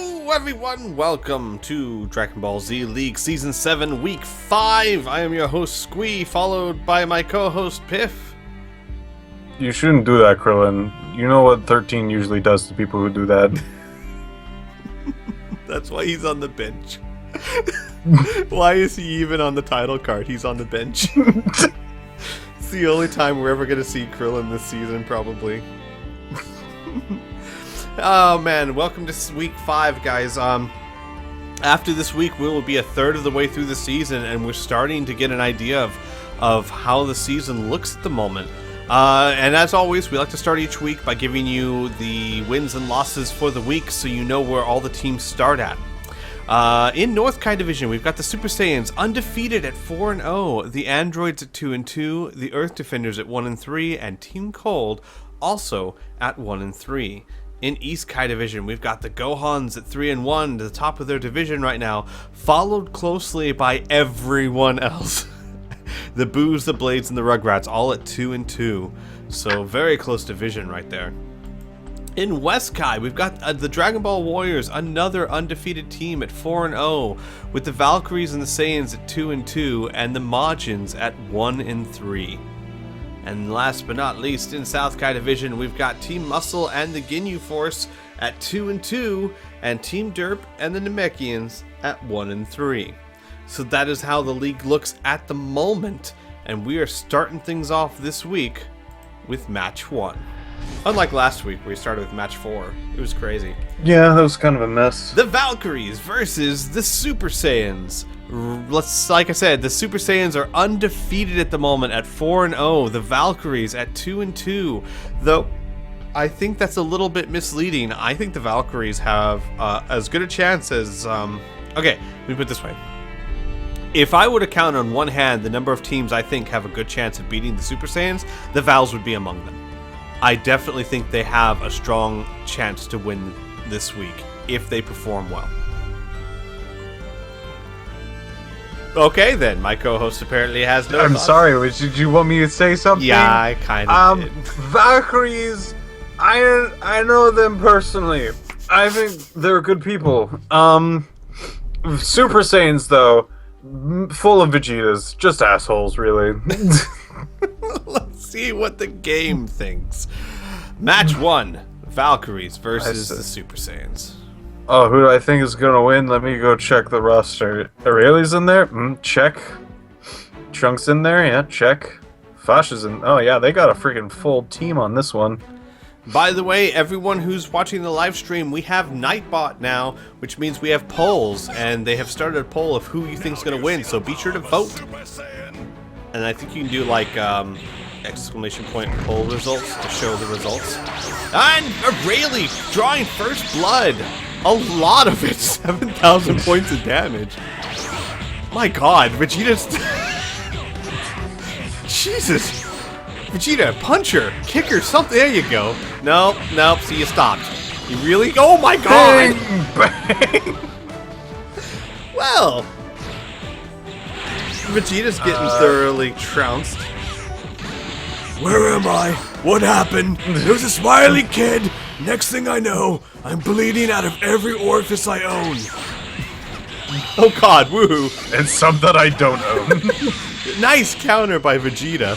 Hello everyone, welcome to Dragonball Z League Season 7, Week 5. I am your host Squee, followed by my co-host Piff. You shouldn't do that, Krillin. You know what 13 usually does to people who do that. That's why he's on the bench. Why is he even on the title card? He's on the bench. It's the only time we're ever going to see Krillin this season, probably. Oh man, welcome to week 5, guys. After this week, we will be a third of the way through the season, and we're starting to get an idea of how the season looks at the moment. And as always, we like to start each week by giving you the wins and losses for the week, so you know where all the teams start at. In North Kai Division, we've got the Super Saiyans undefeated at 4-0, the Androids at 2-2, the Earth Defenders at 1-3, and Team Cold also at 1-3. In East Kai Division, we've got the Gohans at 3-1, to the top of their division right now, followed closely by everyone else. The Boos, the Blades, and the Rugrats all at 2-2, so very close division right there. In West Kai, we've got the Dragon Ball Warriors, another undefeated team at 4-0, with the Valkyries and the Saiyans at 2-2, and the Majins at 1-3. And last but not least, in South Kai Division, we've got Team Muscle and the Ginyu Force at 2-2, and Team Derp and the Namekians at 1-3. So that is how the league looks at the moment, and we are starting things off this week with Match 1. Unlike last week, where we started with Match 4. It was crazy. Yeah, that was kind of a mess. The Valkyries versus the Super Saiyans. Like I said, the Super Saiyans are undefeated at the moment at 4-0. The Valkyries at 2-2. Though, I think that's a little bit misleading. I think the Valkyries have as good a chance as... Okay, let me put it this way. If I were to count on one hand the number of teams I think have a good chance of beating the Super Saiyans, the Vals would be among them. I definitely think they have a strong chance to win this week, if they perform well. Okay, then. My co-host apparently has no I'm thoughts. sorry, did you want me to say something? Yeah, I kind of did. Valkyries, I know them personally. I think they're good people. Super Saiyans, though, full of Vegetas. Just assholes, really. Let's see what the game thinks. Match 1. Valkyries versus the Super Saiyans. Oh, who do I think is gonna win? Let me go check the roster. Aurelia's in there? Check. Chunk's in there? Yeah, check. Fasha's in... Oh yeah, they got a freaking full team on this one. By the way, everyone who's watching the live stream, we have Nightbot now, which means we have polls, and they have started a poll of who you think's gonna win, so be sure to vote. And I think you can do like exclamation point poll results to show the results. And Aurelie drawing first blood. A lot of it, 7,000 points of damage. My God, Vegeta's... Jesus. Vegeta, punch her, kick her, something. There you go. Nope, see, you stopped. You really? Oh my God. Bang, bang. Well, Vegeta's getting thoroughly trounced. Where am I? What happened? There's a smiley kid. Next thing I know, I'm bleeding out of every orifice I own. Oh God, woohoo. And some that I don't own. Nice counter by Vegeta.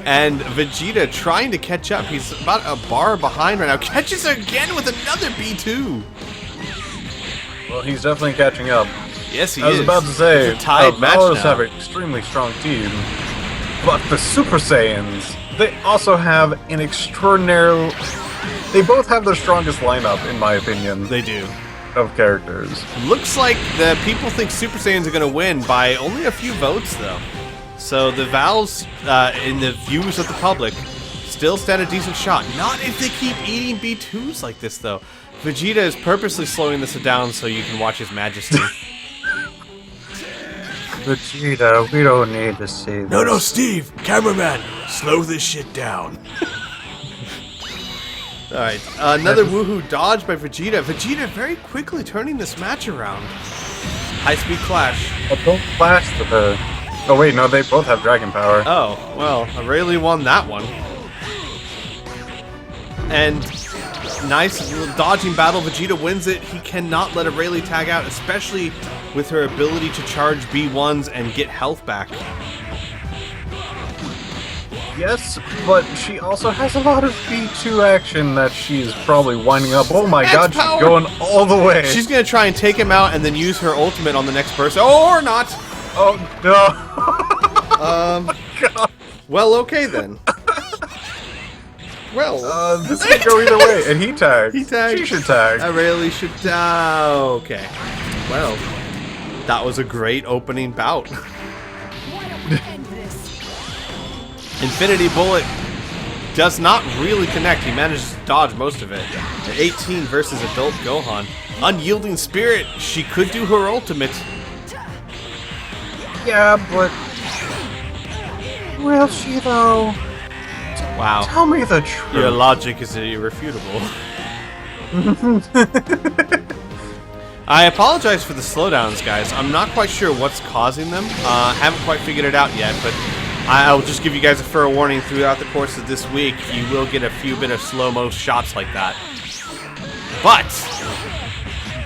And Vegeta trying to catch up. He's about a bar behind right now. Catches her again with another B2. Well, he's definitely catching up. Yes, he is. I was about to say, it's a tied match Valors now. have an extremely strong team, but the Super Saiyans, they also have an extraordinary... They both have their strongest lineup, in my opinion. They do. Of characters. Looks like the people think Super Saiyans are going to win by only a few votes, though. So the Vals, in the views of the public, still stand a decent shot. Not if they keep eating B2s like this, though. Vegeta is purposely slowing this down so you can watch his majesty. Vegeta, we don't need to see this. No, Steve! Cameraman! Slow this shit down. Alright, another woohoo dodge by Vegeta. Vegeta very quickly turning this match around. High-speed clash. Don't clash with her. Oh wait, no, they both have dragon power. Oh, well, Aurelie won that one. And nice dodging battle. Vegeta wins it. He cannot let Aurelie tag out, especially with her ability to charge B1s and get health back. Yes, but she also has a lot of B2 action that she's probably winding up. Oh my god, she's going all the way. She's going to try and take him out and then use her ultimate on the next person. Or not. Oh, no. Oh god. Well, okay then. Well, this could go either way. And he tagged. He tagged. She should tag. Aurelie should tag. Okay. Well, that was a great opening bout. Infinity Bullet does not really connect. He manages to dodge most of it. 18 versus Adult Gohan. Unyielding Spirit. She could do her ultimate. Yeah, but will she though? Wow. Tell me the truth. Your logic is irrefutable. I apologize for the slowdowns, guys. I'm not quite sure what's causing them. Haven't quite figured it out yet, but I'll just give you guys a fair warning throughout the course of this week. You will get a few bit of slow-mo shots like that. But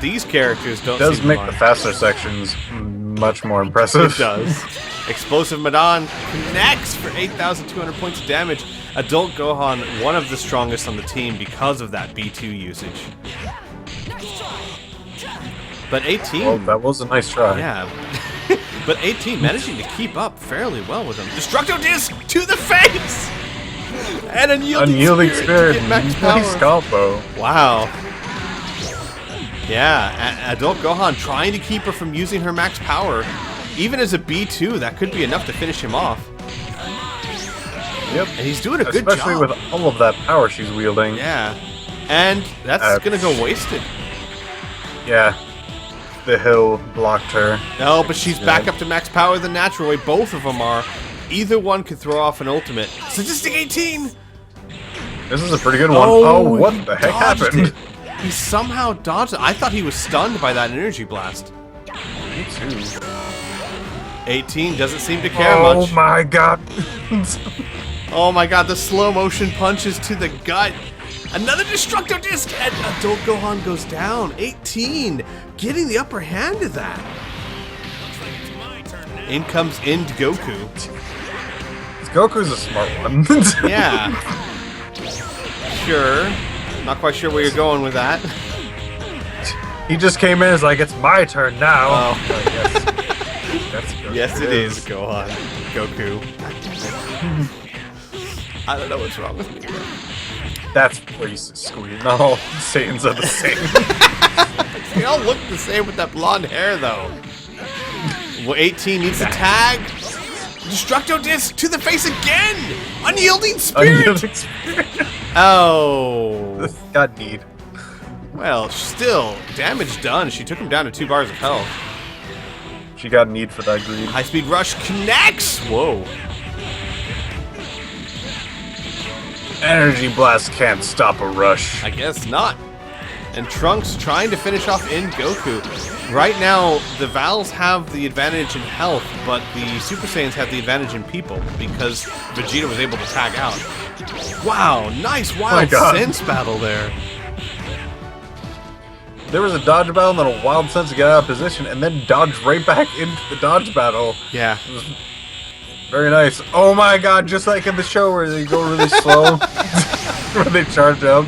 these characters don't. It does make the faster sections much more impressive. It does. Explosive Madan connects for 8,200 points of damage. Adult Gohan, one of the strongest on the team because of that B2 usage. But 18... Well, that was a nice try. Yeah. But 18 managing to keep up fairly well with him. Destructo Disc to the face! And Unyielding Spirit. Nice combo. Wow. Yeah, Adult Gohan trying to keep her from using her max power. Even as a B2, that could be enough to finish him off. Yep. And he's doing a good job. Especially with all of that power she's wielding. Yeah. And that's going to go wasted. Yeah. The hill blocked her. No, but she's back up to max power the natural way. Both of them are. Either one could throw off an ultimate. Sadistic 18! This is a pretty good one. Oh, what the heck happened? He somehow dodged it. I thought he was stunned by that energy blast. Me too. 18 doesn't seem to care much. Oh my god. Oh my god, the slow motion punches to the gut. Another Destructo Disc, and Adult Gohan goes down. 18, getting the upper hand of that. In comes End Goku. Goku's a smart one. Yeah. Sure. Not quite sure where you're going with that. He just came in as like, it's my turn now. Oh. Yes, it is, Gohan. Goku. I don't know what's wrong with me. That's racist, Squee. No, Saiyans are the same. They all look the same with that blonde hair, though. Well, 18 needs a tag. Destructo Disc to the face again! Unyielding Spirit! Oh. Got need. Well, still, damage done. She took him down to 2 bars of health. She got need for that greed. High Speed Rush connects! Whoa. Energy Blast can't stop a rush. I guess not. And Trunks trying to finish off in Goku. Right now, the Vals have the advantage in health, but the Super Saiyans have the advantage in people because Vegeta was able to tag out. Wow, nice wild sense battle there. There was a dodge battle and then a wild sense to get out of position and then dodge right back into the dodge battle. Yeah. Very nice. Oh my god, just like in the show where they go really slow. Where they charge up.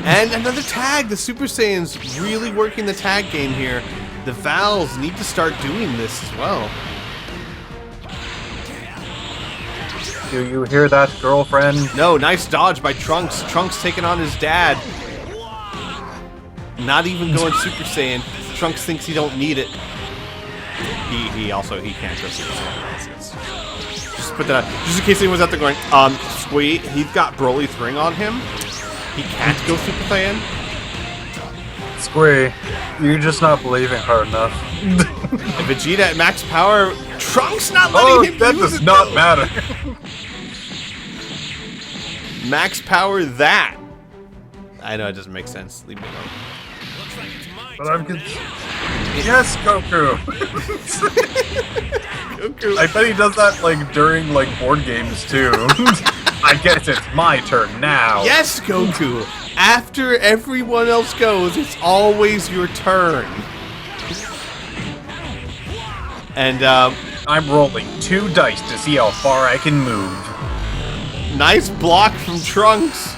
And another tag. The Super Saiyans really working the tag game here. The Vals need to start doing this as well. Do you hear that, girlfriend? No, nice dodge by Trunks. Trunks taking on his dad. Not even going Super Saiyan. Trunks thinks he don't need it. He can't go Super Saiyan. Just put that out. Just in case anyone's out there going, Squee, he's got Broly's ring on him. He can't go Super Saiyan. Squee, you're just not believing hard enough. And Vegeta at max power. Trunks not letting him that use does it, not though. matter. Max power that. I know it doesn't make sense. Leave me alone. But I'm yes, Goku. Goku. I bet he does that like during like board games too. I guess it's my turn now. Yes, Goku. After everyone else goes, it's always your turn. And I'm rolling 2 dice to see how far I can move. nice block from Trunks.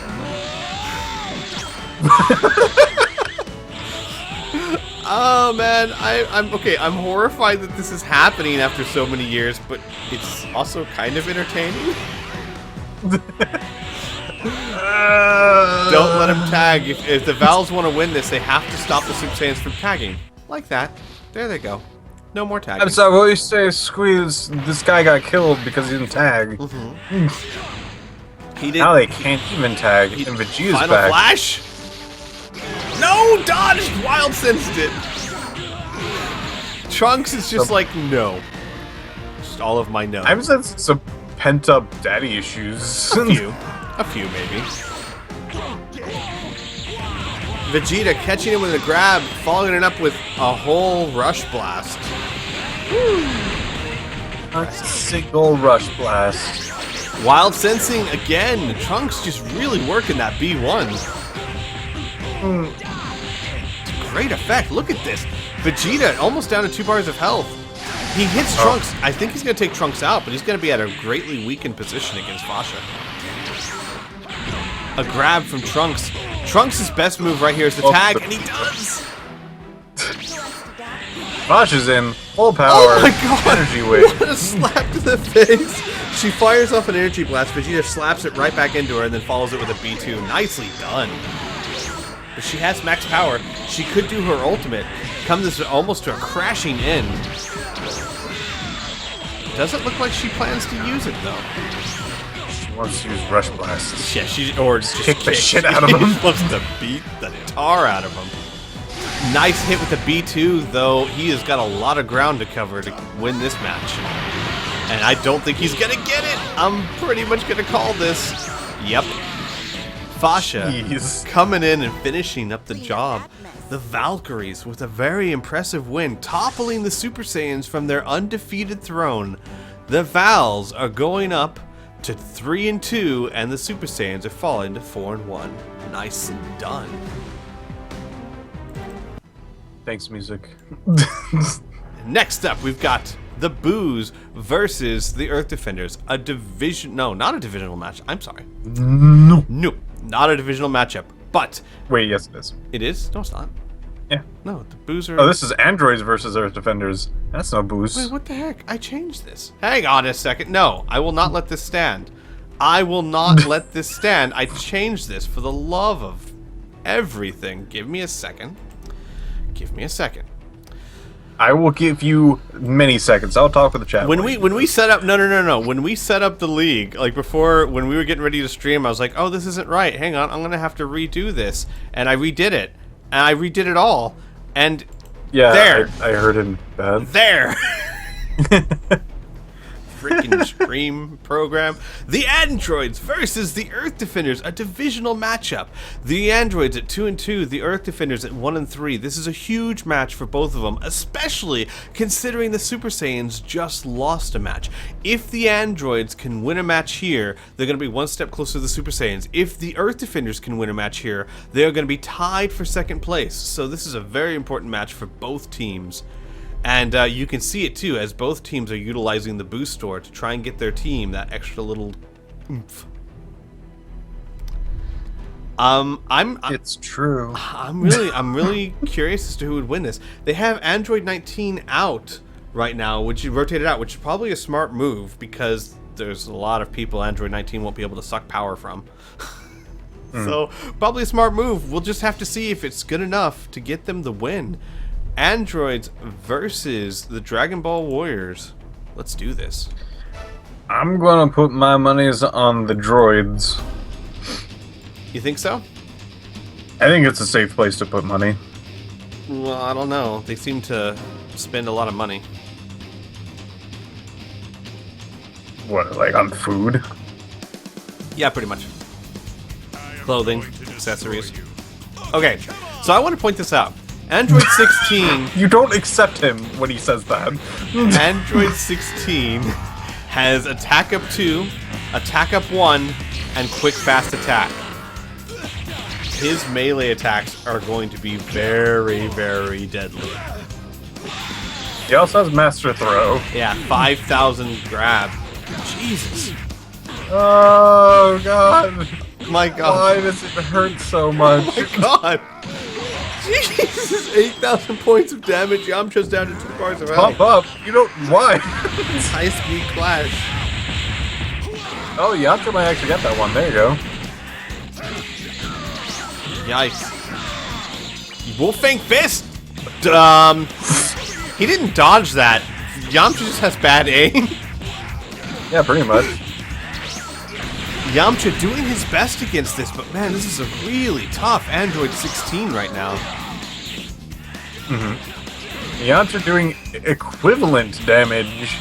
Oh man, I'm okay. I'm horrified that this is happening after so many years, but it's also kind of entertaining. Don't let him tag. If the Vals want to win this, they have to stop the Super Saiyans from tagging. Like that. There they go. No more tagging. I'm sorry, what you say, Squeeze? This guy got killed because he didn't tag. He did. Now they can't even tag, and Vegeta's Final back. flash. No, dodged. Wild sensed it. Trunks is just like no. Just all of my no. I'm sensing some pent-up daddy issues. A few maybe. Vegeta catching him with a grab, following it up with a whole rush blast. A single rush blast. Wild sensing again. Trunks just really working that B1. Great effect. Look at this. Vegeta almost down to 2 bars of health. He hits Trunks. I think he's going to take Trunks out, but he's going to be at a greatly weakened position against Fasha. A grab from Trunks. Trunks' best move right here is the tag, and he does! Fasha's in full power. Oh my god! Energy wave. What a slap to the face! She fires off an energy blast, Vegeta slaps it right back into her and then follows it with a B2. Nicely done. But she has max power. She could do her ultimate. Come this almost to a crashing end. Doesn't look like she plans to use it though. She wants to use rush blast. Yeah, or just kick the shit out of him. She wants to beat the tar out of him. Nice hit with the B2, though he has got a lot of ground to cover to win this match. And I don't think he's gonna get it. I'm pretty much gonna call this. Yep. Fasha coming in and finishing up the job. The Valkyries with a very impressive win, toppling the Super Saiyans from their undefeated throne. The Vals are going up to 3-2, and the Super Saiyans are falling to 4-1. Nicely done. Thanks, music. Next up, we've got the Boos versus the Earth Defenders. A division... No, not a divisional match. I'm sorry. No. No, not a divisional matchup. But... Wait, yes it is. It is? No, it's not. Yeah. No, the Boos are... Oh, this is Androids versus Earth Defenders. That's no Boos. Wait, what the heck? I changed this. Hang on a second. No, I will not let this stand. I will not let this stand. I changed this for the love of everything. Give me a second. Give me a second. I will give you many seconds. I'll talk with the chat. When we set up no. When we set up the league, like before, when we were getting ready to stream, I was like, oh, this isn't right. Hang on, I'm gonna have to redo this, and I redid it, and I redid it all, and yeah, there, I heard him bad. There. Freaking stream program. The Androids versus the Earth Defenders, a divisional matchup. The Androids at 2-2, the Earth Defenders at 1-3. This is a huge match for both of them, especially considering the Super Saiyans just lost a match. If the Androids can win a match here, they're going to be one step closer to the Super Saiyans. If the Earth Defenders can win a match here, they're going to be tied for second place. So this is a very important match for both teams. And you can see it too, as both teams are utilizing the boost store to try and get their team that extra little oomph. It's true. I'm really curious as to who would win this. They have Android 19 out right now, which you rotated out, which is probably a smart move because there's a lot of people Android 19 won't be able to suck power from. So probably a smart move. We'll just have to see if it's good enough to get them the win. Androids versus the Dragon Ball Warriors. Let's do this. I'm gonna put my monies on the droids. You think so? I think it's a safe place to put money. Well, I don't know. They seem to spend a lot of money. What, like on food? Yeah, pretty much. Clothing, accessories. Okay, so I want to point this out. Android 16... You don't accept him when he says that. Android 16 has Attack Up 2, Attack Up 1, and quick fast attack. His melee attacks are going to be very, very deadly. He also has Master Throw. Yeah, 5,000 grab. Jesus. Oh, God. My God. Why does it hurt so much? Oh, my God. Jesus, 8,000 points of damage. Yamcha's down to 2 bars of health. Pop up. You don't... Why? High-speed clash. Oh, Yamcha might actually get that one. There you go. Yikes. Wolfang Fist! He didn't dodge that. Yamcha just has bad aim. Yeah, pretty much. Yamcha doing his best against this, but man, this is a really tough Android 16 right now. Yamcha doing equivalent damage.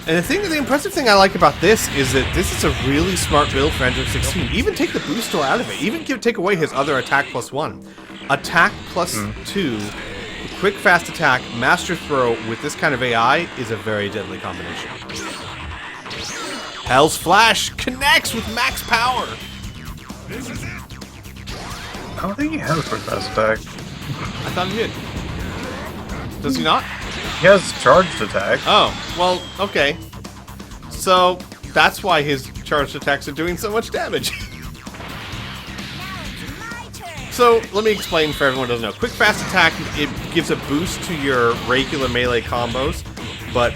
And the impressive thing I like about this is that this is a really smart build for Android 16. Even take the boost store out of it. Even take away his other attack +1. Attack +2, quick fast attack, master throw with this kind of AI is a very deadly combination. Hell's Flash connects with max power. I don't think he has a quick fast attack. I thought he did. Does he not? He has charged attack. Oh, well, okay. So, that's why his charged attacks are doing so much damage. So, let me explain for everyone who doesn't know. Quick fast attack, it gives a boost to your regular melee combos, but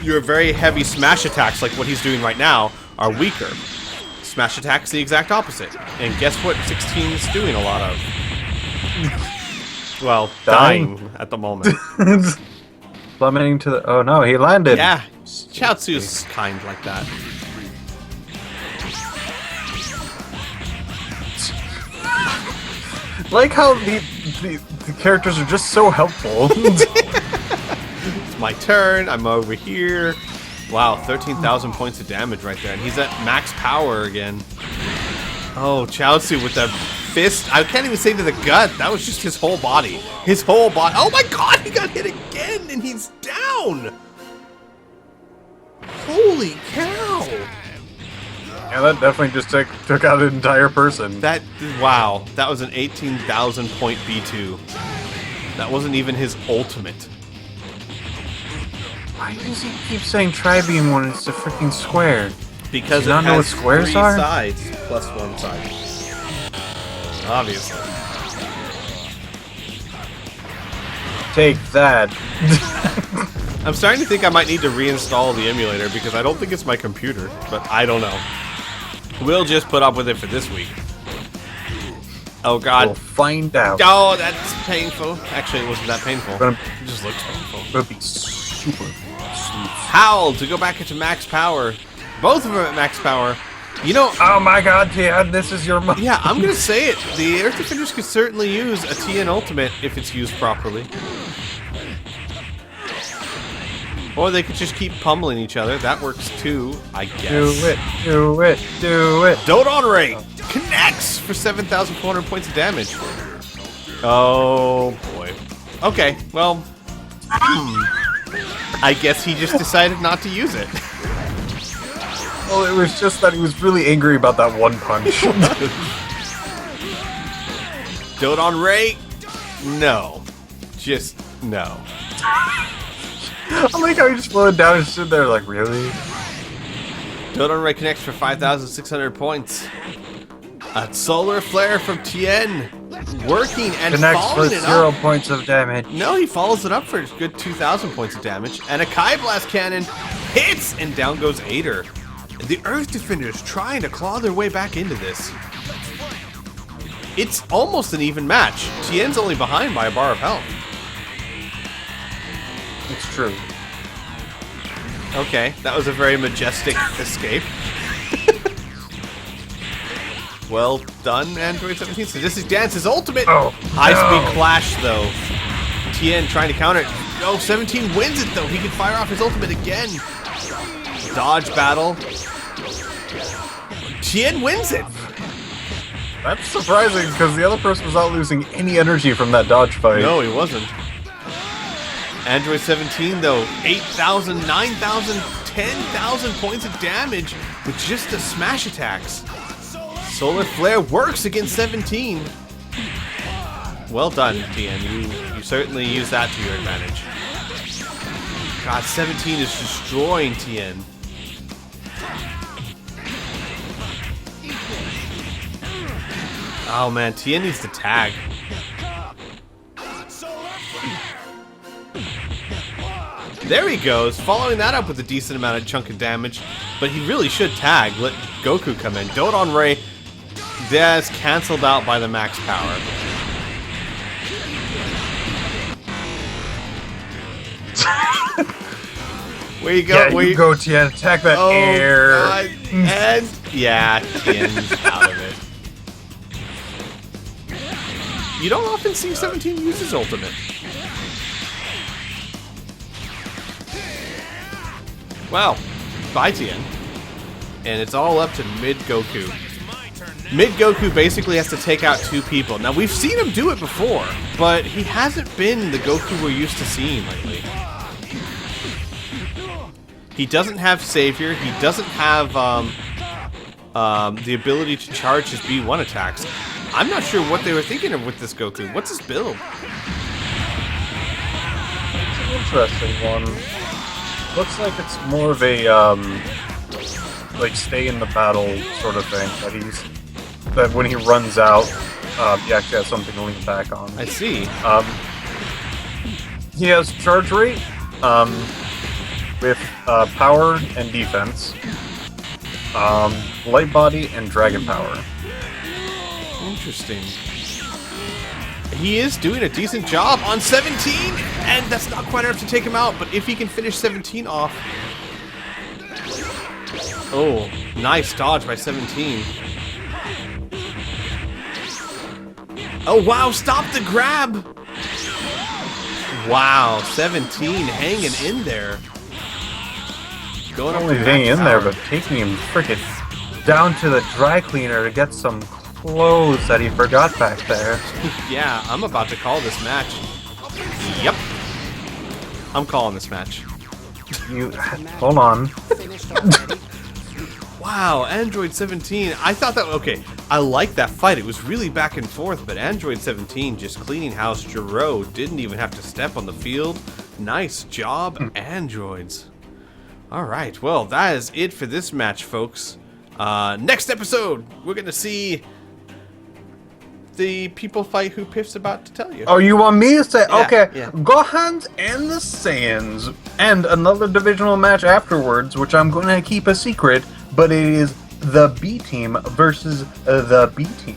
your very heavy smash attacks, like what he's doing right now, are weaker. Smash attack's the exact opposite. And guess what 16 is doing a lot of? Well, dying at the moment. Plummeting to the... Oh no, he landed. Yeah, Chaozu's kind like that. Like how the characters are just so helpful. It's my turn, I'm over here. Wow, 13,000 points of damage right there, and he's at max power again. Oh, Chaozu with the fist. I can't even say to the gut. That was just his whole body. His whole body. Oh my God, he got hit again, and he's down. Holy cow. Yeah, that definitely just took out an entire person. Wow, that was an 18,000 point B2. That wasn't even his ultimate. Why does he keep saying tri-beam when it's a freaking square? Because it has squares 3 sides plus 1 side. Obviously. Take that. I'm starting to think I might need to reinstall the emulator because I don't think it's my computer, but I don't know. We'll just put up with it for this week. Oh God. We'll find out. Oh, that's painful. Actually, it wasn't that painful. But it just looks painful. It'll be super smooth. Howl to go back into max power. Both of them at max power. You know... Oh my God, Tian, this is your moment. Yeah, I'm going to say it. The Earth Defenders could certainly use a TN Ultimate if it's used properly. Or they could just keep pummeling each other. That works too, I guess. Do it, do it, do it. Dodon Ray connects for 7,400 points of damage. Oh, boy. Okay, well... I guess he just decided not to use it. Well, it was just that he was really angry about that one punch. Dodon Ray? No. Just no. I like how he just floated down and stood there like, really? Dodon Ray connects for 5,600 points. A solar flare from Tien. Working and connects following for it 0 up. points of damage. No, he follows it up for a good 2,000 points of damage. And a Kai Blast Cannon hits, and down goes Ader. The Earth Defenders trying to claw their way back into this. It's almost an even match. Tien's only behind by a bar of health. It's true. Okay, that was a very majestic escape. Well done, Android 17. Sadistic Dance is ultimate. Oh, High-speed clash, though. Tien trying to counter it. Oh, 17 wins it, though. He can fire off his ultimate again. Dodge battle. Tien wins it. That's surprising because the other person was not losing any energy from that dodge fight. No, he wasn't. Android 17, though, 8,000, 9,000, 10,000 points of damage with just the smash attacks. Solar Flare works against 17. Well done, Tien. You certainly use that to your advantage. God, 17 is destroying Tien. Oh man, Tien needs to tag. There he goes, following that up with a decent amount of chunk of damage, but he really should tag, let Goku come in. Dodon Ray, that's cancelled out by the max power. Where you go? Yeah, you go, Tien. Attack that air. God. And yeah, Tien's out of it. You don't often see 17 use his ultimate. Wow. Bye, Tien. And it's all up to Mid Goku. Mid Goku basically has to take out 2 people. Now, we've seen him do it before, but he hasn't been the Goku we're used to seeing lately. He doesn't have Savior. He doesn't have the ability to charge his B1 attacks. I'm not sure what they were thinking of with this Goku. What's his build? It's an interesting one. Looks like it's more of a like stay in the battle sort of thing. That when he runs out, he actually has something to lean back on. I see. He has charge rate with power and defense, light body and dragon power. Interesting. He is doing a decent job on 17, and that's not quite enough to take him out, but if he can finish 17 off... Oh, nice dodge by 17. Oh, wow, stop the grab! Wow, 17 hanging in there. Going Not only hanging in there, but taking him frickin' down to the dry cleaner to get some clothes that he forgot back there. Yeah, I'm about to call this match. Yep. I'm calling this match. You hold on. Wow, Android 17. I thought that, okay, I liked that fight. It was really back and forth, but Android 17 just cleaning house. Jiro didn't even have to step on the field. Nice job, androids. All right, well, that is it for this match, folks. Next episode, we're going to see the people fight who Piff's about to tell you. Oh, you want me to say? Yeah, okay, yeah. Gohan's and the Saiyans, and another divisional match afterwards, which I'm going to keep a secret, but it is the B team versus the B team.